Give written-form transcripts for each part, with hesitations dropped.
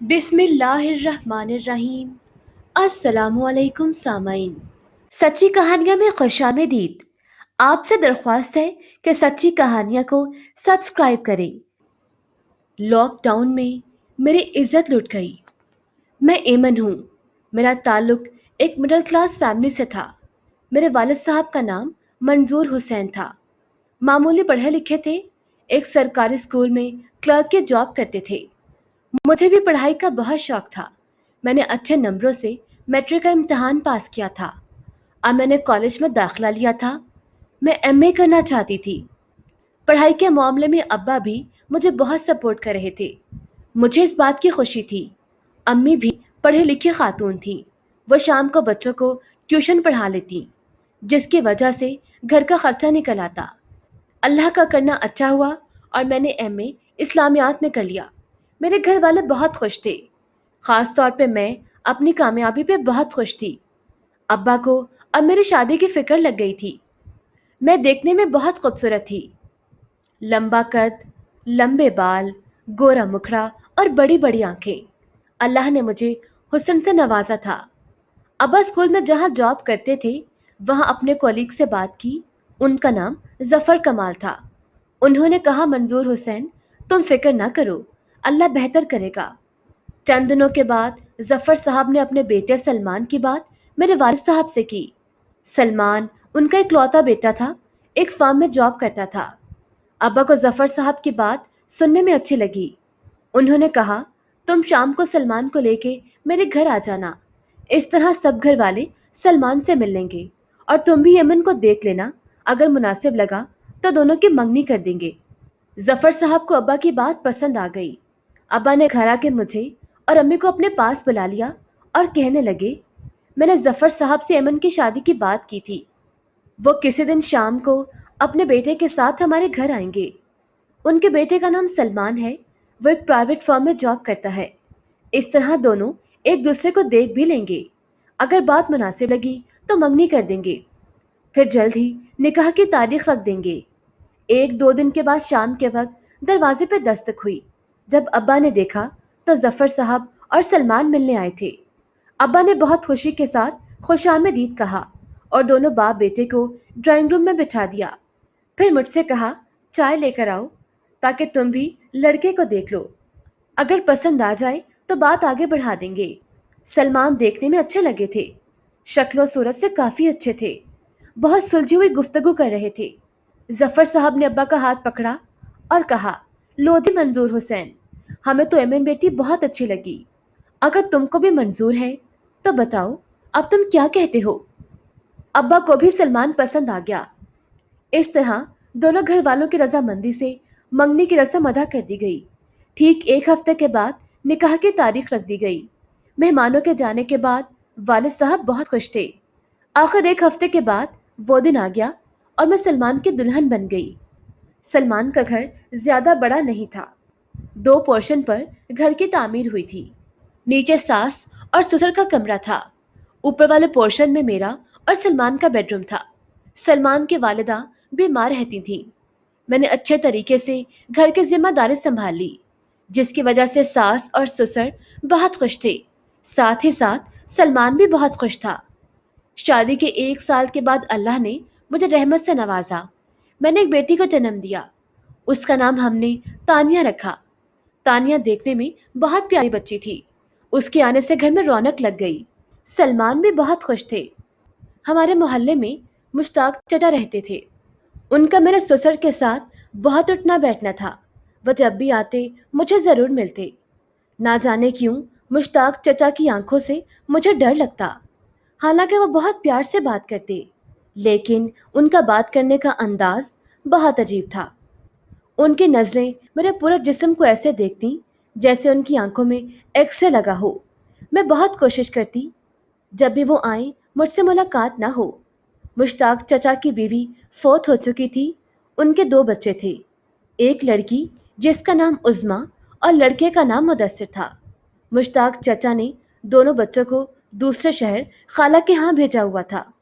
बिस्मिल्लाहिर्रहमानिर्रहीम। अस्सलामुअलैकुम सामाइन। सच्ची कहानियां में खुशामदीद। आपसे दरख्वास्त है कि सच्ची कहानियां को सब्सक्राइब करें। लॉकडाउन में मेरी इज्जत लुट गई। मैं एमन हूँ। मेरा ताल्लुक एक मिडिल क्लास फैमिली से था। मेरे वालिद साहब का नाम मंजूर हुसैन था। मामूली पढ़े लिखे थे। एक सरकारी स्कूल में क्लर्क की जॉब करते थे। मुझे भी पढ़ाई का बहुत शौक था। मैंने अच्छे नंबरों से मैट्रिक का इम्तिहान पास किया था। अब मैंने कॉलेज में दाखिला लिया था। मैं एमए करना चाहती थी। पढ़ाई के मामले में अब्बा भी मुझे बहुत सपोर्ट कर रहे थे। मुझे इस बात की खुशी थी। अम्मी भी पढ़ी लिखी खातून थी। वो शाम को बच्चों को ट्यूशन पढ़ा लेती, जिसकी वजह से घर का खर्चा निकल आता। अल्लाह का करना अच्छा हुआ और मैंने एमए इस्लामियात में कर लिया। मेरे घर वाले बहुत खुश थे। खास तौर पे मैं अपनी कामयाबी पे बहुत खुश थी। अब्बा को अब मेरी शादी की फिक्र लग गई थी। मैं देखने में बहुत खूबसूरत थी। लंबा कद, लंबे बाल, गोरा मुखड़ा और बड़ी बड़ी आंखें। अल्लाह ने मुझे हुस्न से नवाजा था। अब्बा स्कूल में जहाँ जॉब करते थे वहाँ अपने कॉलीग से बात की। उनका नाम जफर कमाल था। उन्होंने कहा, मंजूर हुसैन, तुम फिक्र ना करो, अल्लाह बेहतर करेगा। चंद दिनों के बाद जफर साहब ने अपने बेटे सलमान की बात मेरे वालिद साहब से की। सलमान उनका इकलौता बेटा था, एक फर्म में जॉब करता था। अब्बा को जफर साहब की बात सुनने में अच्छी लगी। उन्होंने कहा, तुम शाम को सलमान को लेके मेरे घर आ जाना। इस तरह सब घर वाले सलमान से मिल लेंगे और तुम भी यमन को देख लेना। अगर मुनासिब लगा तो दोनों की मंगनी कर देंगे। जफर साहब को अब्बा की बात पसंद आ गई। अब्बा ने घर आके मुझे और अम्मी को अपने पास बुला लिया और कहने लगे, मैंने जफर साहब से यमन की शादी की बात की थी। वो किसी दिन शाम को अपने बेटे के साथ हमारे घर आएंगे। उनके बेटे का नाम सलमान है। वो एक प्राइवेट फर्म में जॉब करता है। इस तरह दोनों एक दूसरे को देख भी लेंगे। अगर बात मुनासिब लगी तो मंगनी कर देंगे। फिर जल्द ही निकाह की तारीख रख देंगे। एक दो दिन के बाद शाम के वक्त दरवाजे पे दस्तक हुई। जब अब्बा ने देखा तो जफर साहब और सलमान मिलने आए थे। अब्बा ने बहुत खुशी के साथ खुशामदीद कहा और दोनों बाप बेटे को ड्राइंग रूम में बिठा दिया। फिर मुझसे कहा, चाय लेकर आओ ताकि तुम भी लड़के को देख लो। अगर पसंद आ जाए तो बात आगे बढ़ा देंगे। सलमान देखने में अच्छे लगे थे। शक्ल सूरत से काफी अच्छे थे। बहुत सुलझी हुई गुफ्तगू कर रहे थे। जफर साहब ने अब्बा का हाथ पकड़ा और कहा, लो जी मंजूर हुसैन, हमें तो एमन बेटी बहुत अच्छी लगी। अगर तुमको भी मंजूर है तो बताओ, अब तुम क्या कहते हो। अब्बा को भी सलमान पसंद आ गया। इस तरह दोनों घर वालों की रजामंदी से मंगनी की रस्म अदा कर दी गई। ठीक एक हफ्ते के बाद निकाह की तारीख रख दी गई। मेहमानों के जाने के बाद वालिद साहब बहुत खुश थे। आखिर एक हफ्ते के बाद वो दिन आ गया और मैं सलमान की दुल्हन बन गई। सलमान का घर ज्यादा बड़ा नहीं था। दो पोर्शन पर घर की तामीर हुई थी। नीचे सास और ससुर का कमरा था। ऊपर वाले पोर्शन में मेरा और सलमान का बेडरूम था। सलमान की वालिदा बीमार रहती थी। मैंने अच्छे तरीके से घर की जिम्मेदारी संभाल ली, जिसकी वजह से सास और ससुर बहुत खुश थे। साथ ही साथ सलमान भी बहुत खुश था। शादी के एक साल के बाद अल्लाह ने मुझे रहमत से नवाजा। मैंने एक बेटी को जन्म दिया। उसका नाम हमने तानिया रखा। तानिया देखने में बहुत प्यारी बच्ची थी। उसके आने से घर में रौनक लग गई। सलमान भी बहुत खुश थे। हमारे मोहल्ले में मुश्ताक चचा रहते थे। उनका मेरे ससुर के साथ बहुत उठना बैठना था। वह जब भी आते मुझे जरूर मिलते। ना जाने क्यों मुश्ताक चचा की आंखों से मुझे डर लगता। हालांकि वो बहुत प्यार से बात करते, लेकिन उनका बात करने का अंदाज बहुत अजीब था। उनकी नजरें मेरे पूरे जिस्म को ऐसे देखती जैसे उनकी आंखों में एक्सरे लगा हो। मैं बहुत कोशिश करती जब भी वो आए मुझसे मुलाकात ना हो। मुश्ताक चचा की बीवी फौत हो चुकी थी। उनके दो बच्चे थे, एक लड़की जिसका नाम उज़्मा और लड़के का नाम मुदस्सिर था। मुश्ताक चचा ने दोनों बच्चों को दूसरे शहर खाला के यहाँ भेजा हुआ था,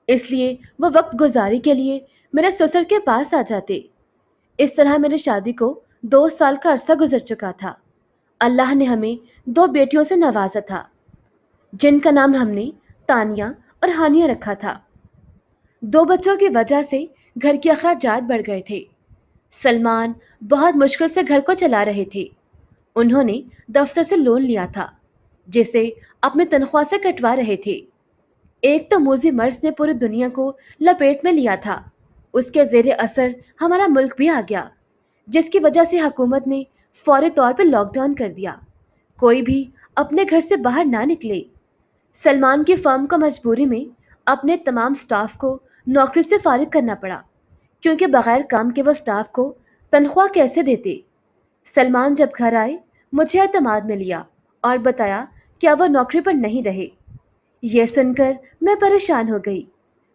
इसलिए वो वक्त गुजारी के लिए मेरे ससुर के पास आ जाते। इस तरह मेरी शादी को 2 साल का अरसा गुजर चुका था। अल्लाह ने हमें 2 बेटियों से नवाजा था, जिनका नाम हमने तानिया और हानिया रखा था। 2 बच्चों की वजह से घर के अखराजात बढ़ गए थे। सलमान बहुत मुश्किल से घर को चला रहे थे। उन्होंने दफ्तर से लोन लिया था, जिसे अपनी तनख्वाह से कटवा रहे थे। एक तो मूजी मर्ज ने पूरी दुनिया को लपेट में लिया था, उसके जेर असर हमारा मुल्क भी आ गया, जिसकी वजह से हुकूमत ने फौरी तौर पर लॉकडाउन कर दिया। कोई भी अपने घर से बाहर ना निकले। सलमान की फर्म को मजबूरी में अपने तमाम स्टाफ को नौकरी से फारिग करना पड़ा, क्योंकि बगैर काम के वो स्टाफ को तनख्वाह कैसे देते। सलमान जब घर आए, मुझे एतमाद में लिया और बताया कि अब वो नौकरी पर नहीं रहे। यह सुनकर मैं परेशान हो गई।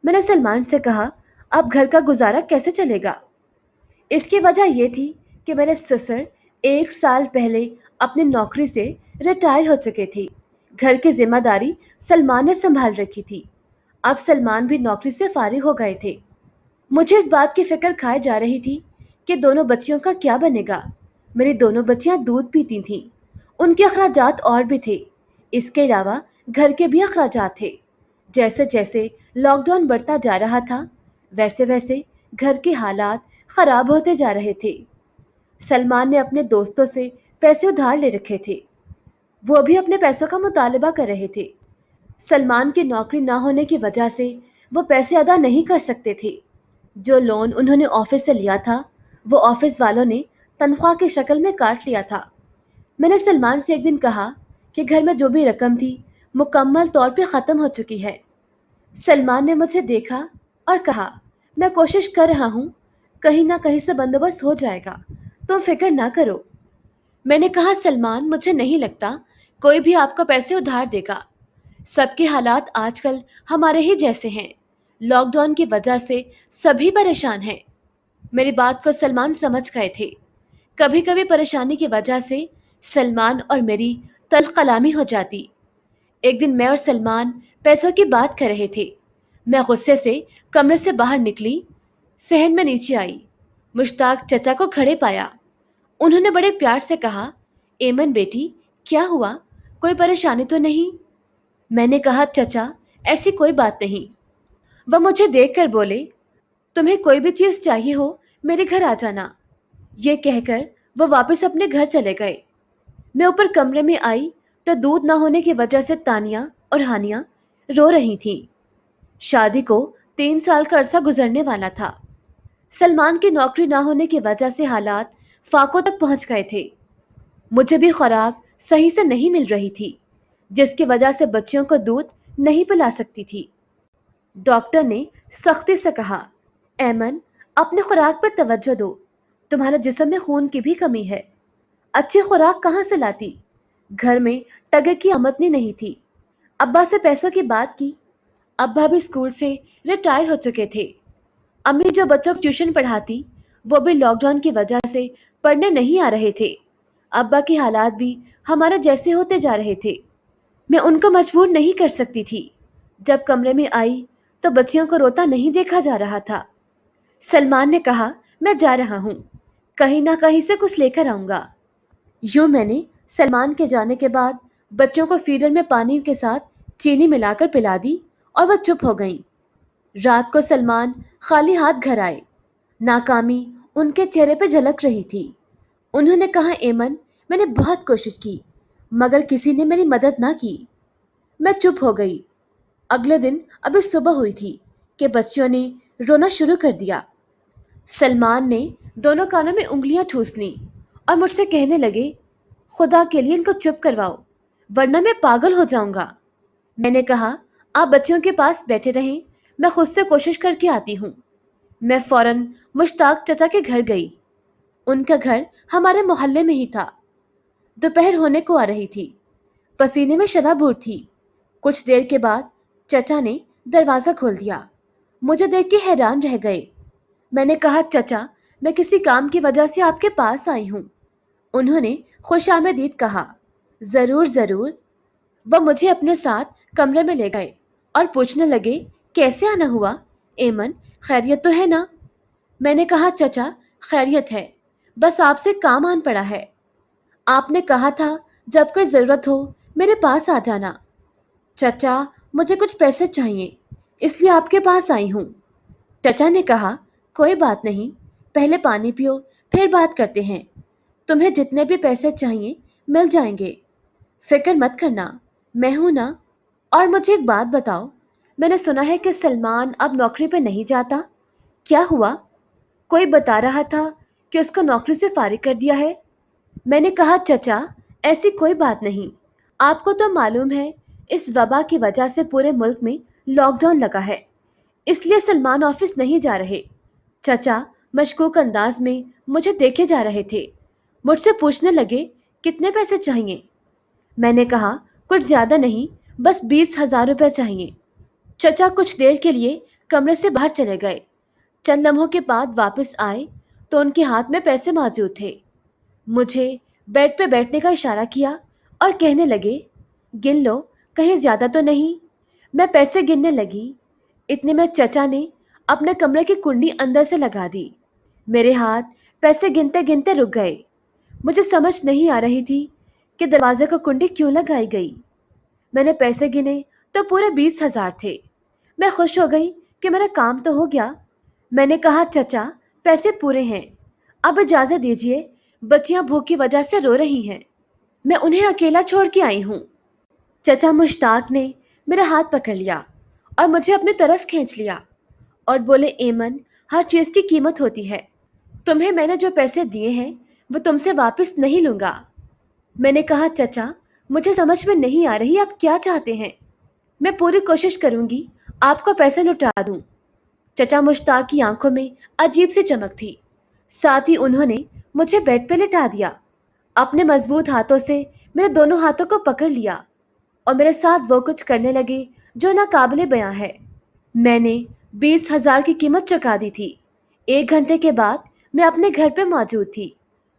मैंने सलमान से कहा, अब घर का गुजारा कैसे चलेगा? इसकी वजह यह थी कि मेरे ससुर 1 साल पहले अपनी नौकरी से रिटायर हो चुके थे। घर की जिम्मेदारी सलमान ने संभाल रखी थी। अब सलमान भी नौकरी से फारिग हो गए थे। मुझे इस बात की फिक्र खाए जा रही थी कि दोनों बच्चियों का क्या बनेगा। मेरी दोनों बच्चियां दूध पीती थीं। उनके अखराजात और भी थे। इसके अलावा घर के भी अखराजात थे। जैसे जैसे लॉकडाउन बढ़ता जा रहा था, वैसे वैसे घर के हालात खराब होते जा रहे थे। सलमान ने अपने दोस्तों से पैसे उधार ले रखे थे। वो भी अपने पैसों का मुतालबा कर रहे थे। सलमान की नौकरी ना होने की वजह से वो पैसे अदा नहीं कर सकते थे। जो लोन उन्होंने ऑफिस से लिया था, वो ऑफिस वालों ने तनख्वाह की शक्ल में काट लिया था। मैंने सलमान से एक दिन कहा कि घर में जो भी रकम थी मुकम्मल तौर पे ख़त्म हो चुकी है। सलमान ने मुझे देखा और कहा, मैं कोशिश कर रहा हूँ, कहीं ना कहीं से बंदोबस्त हो जाएगा, तुम फिक्र ना करो। मैंने कहा, सलमान, मुझे नहीं लगता कोई भी आपको पैसे उधार देगा। सबके हालात आजकल हमारे ही जैसे हैं। लॉकडाउन की वजह से सभी परेशान हैं। मेरी बात को सलमान समझ गए थे। कभी कभी परेशानी की वजह से सलमान और मेरी तल्ख कलामी हो जाती। एक दिन मैं और सलमान पैसों की बात कर रहे थे। मैं गुस्से से कमरे से बाहर निकली, सहन में नीचे आई, मुश्ताक चचा को खड़े पाया। उन्होंने बड़े प्यार से कहा, एमन बेटी, क्या हुआ? कोई परेशानी तो नहीं? मैंने कहा, चचा, ऐसी कोई बात नहीं। वह मुझे देखकर बोले, तुम्हें कोई भी चीज चाहिए हो मेरे घर आ जाना। ये कहकर वो वापस अपने घर चले गए। मैं ऊपर कमरे में आई तो दूध न होने की वजह से तानिया और हानिया रो रही थीं। शादी को 3 साल का अरसा गुजरने वाला था। सलमान की नौकरी ना होने की वजह से हालात फाकों तक पहुंच गए थे। मुझे भी खुराक सही से नहीं मिल रही थी, जिसकी वजह से बच्चियों को दूध नहीं पिला सकती थी। डॉक्टर ने सख्ती से कहा, ऐमन, अपने खुराक पर तवज्जो दो, तुम्हारे जिस्म में खून की भी कमी है। अच्छी खुराक कहाँ से लाती? घर में टगे की आमदनी नहीं थी। अब्बा से पैसों की बात की। अब्बा भी स्कूल से रिटायर हो चुके थे। अम्मी जो बच्चों को ट्यूशन पढ़ाती, वो भी लॉकडाउन की वजह से पढ़ने नहीं आ रहे थे। अब्बा के हालात भी हमारे जैसे होते जा रहे थे। मैं उनको मजबूर नहीं कर सकती थी। जब कमरे में आई तो बच्चियों को रोता नहीं देखा जा रहा था। सलमान ने कहा, मैं जा रहा हूँ, कहीं ना कहीं से कुछ लेकर आऊंगा। यूं मैंने सलमान के जाने के बाद बच्चों को फीडर में पानी के साथ चीनी मिलाकर पिला दी और वह चुप हो गईं। रात को सलमान खाली हाथ घर आए। नाकामी उनके चेहरे पे झलक रही थी। उन्होंने कहा, एमन, मैंने बहुत कोशिश की, मगर किसी ने मेरी मदद ना की। मैं चुप हो गई। अगले दिन अभी सुबह हुई थी कि बच्चियों ने रोना शुरू कर दिया। सलमान ने दोनों कानों में उंगलियां ठूस लीं और मुझसे कहने लगे, खुदा के लिए इनको चुप करवाओ, वरना मैं पागल हो जाऊंगा। मैंने कहा, आप बच्चियों के पास बैठे रहें, मैं खुद से कोशिश करके आती हूँ। मैं फौरन मुश्ताक चचा के घर गई। उनका घर हमारे मोहल्ले में ही था। दोपहर होने को आ रही थी। पसीने में शराबूर थी। कुछ देर के बाद चचा ने दरवाजा खोल दिया। मुझे देख के हैरान रह गए। मैंने कहा, चचा, मैं किसी काम की वजह से आपके पास आई हूँ। उन्होंने खुशामदीद कहा, जरूर जरूर। वह मुझे अपने साथ कमरे में ले गए और पूछने लगे, कैसे आना हुआ एमन, खैरियत तो है ना? मैंने कहा, चचा, खैरियत है, बस आपसे काम आन पड़ा है। آپ نے کہا تھا جب कोई जरूरत हो मेरे पास आ जाना। चचा, मुझे कुछ पैसे चाहिए, इसलिए आपके पास आई हूँ। चचा ने कहा, कोई बात नहीं, पहले पानी पियो, फिर बात करते हैं। तुम्हें जितने भी पैसे चाहिए मिल जाएंगे, फिक्र मत करना, मैं हूं ना। और मुझे एक बात बताओ, मैंने सुना है कि सलमान अब नौकरी पे नहीं जाता, क्या हुआ? कोई बता रहा था कि उसको नौकरी से फारिग कर दिया है। मैंने कहा, चचा, ऐसी कोई बात नहीं। आपको तो मालूम है इस वबा की वजह से पूरे मुल्क में लॉकडाउन लगा है, इसलिए सलमान ऑफिस नहीं जा रहे। चचा मशकूक अंदाज में मुझे देखे जा रहे थे, मुझसे पूछने लगे कितने पैसे चाहिए। मैंने कहा, कुछ ज्यादा नहीं, बस 20,000 रुपये चाहिए। चचा कुछ देर के लिए कमरे से बाहर चले गए। चंद लम्हों के बाद वापस आए तो उनके हाथ में पैसे मौजूद थे। मुझे बेड पे बैठने का इशारा किया और कहने लगे, गिन लो, कहीं ज्यादा तो नहीं। मैं पैसे गिनने लगी, इतने में चचा ने अपने कमरे की कुंडी अंदर से लगा दी। मेरे हाथ पैसे गिनते गिनते रुक गए। मुझे समझ नहीं आ रही थी कि दरवाजे को कुंडी क्यों लगाई गई। मैंने पैसे गिने तो पूरे 20,000 थे। मैं खुश हो गई कि मेरा काम तो हो गया। मैंने कहा, चचा, पैसे पूरे हैं, अब इजाजत दीजिए, बच्चियां भूख की वजह से रो रही हैं, मैं उन्हें अकेला छोड़ के आई हूँ। चचा मुश्ताक ने मेरा हाथ पकड़ लिया और मुझे अपनी तरफ खींच लिया और बोले, एमन, हर चीज की कीमत होती है, तुम्हें मैंने जो पैसे दिए हैं वो तुमसे वापस नहीं लूंगा। मैंने कहा, चचा, मुझे समझ में नहीं आ रही आप क्या चाहते हैं। मैं पूरी कोशिश करूंगी आपको पैसे लौटा दूं। चचा मुश्ताक की आंखों में अजीब सी चमक थी। साथ ही उन्होंने मुझे बेड पे लिटा दिया, अपने मजबूत हाथों से मेरे दोनों हाथों को पकड़ लिया और मेरे साथ वो कुछ करने लगे जो नाकाबिले बयां है। मैंने 20,000 की कीमत चुका दी थी। 1 घंटे के बाद मैं अपने घर पे मौजूद थी,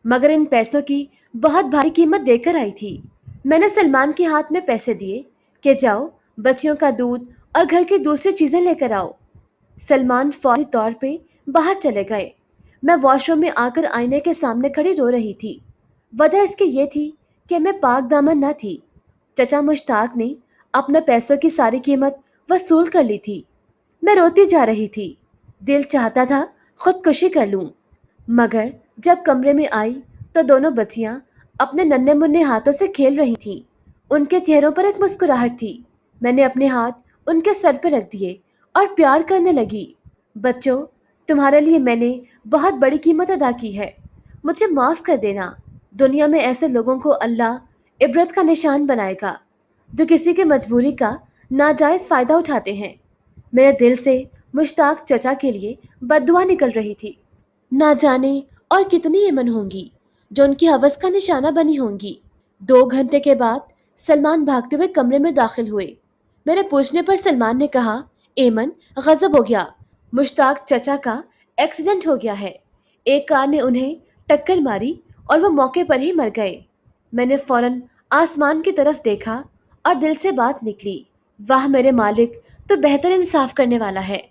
मगर इन पैसों की बहुत भारी कीमत देकर आई थी। मैंने सलमान के हाथ में पैसे दिए कि जाओ बच्चियों का दूध और घर की दूसरी चीजें लेकर आओ। सलमान फौरी तौर पे बाहर चले गए। मैं वॉशरूम में आकर आईने के सामने खड़ी रो रही थी। वजह इसकी ये थी कि मैं पाक दामन न थी। चचा मुश्ताक ने अपने पैसों की सारी कीमत वसूल कर ली थी। मैं रोती जा रही थी, दिल चाहता था खुदकुशी कर लूं, मगर जब कमरे में आई तो दोनों बच्चियां अपने नन्हे मुन्ने हाथों से खेल रही थीं। उनके चेहरों पर एक मुस्कुराहट थी। मैंने अपने हाथ उनके सर पर रख दिए और प्यार करने लगी। बच्चों, तुम्हारे लिए मैंने बहुत बड़ी कीमत अदा की है, मुझे माफ कर देना। दुनिया में ऐसे लोगों को अल्लाह इबरत का निशान बनाएगा जो किसी की मजबूरी का नाजायज फायदा उठाते हैं। मेरे दिल से मुश्ताक चचा के लिए बद्दुआ निकल रही थी। ना जाने और कितनी एमन होंगी जो उनकी हवस का निशाना बनी होंगी। 2 घंटे के बाद सलमान भागते हुए कमरे में दाखिल हुए। मेरे पूछने पर सलमान ने कहा, एमन, गजब हो गया, मुश्ताक चचा का एक्सीडेंट हो गया है, एक कार ने उन्हें टक्कर मारी और वो मौके पर ही मर गए। मैंने फौरन आसमान की तरफ देखा और दिल से बात निकली, वाह मेरे मालिक, तो बेहतर इंसाफ करने वाला है।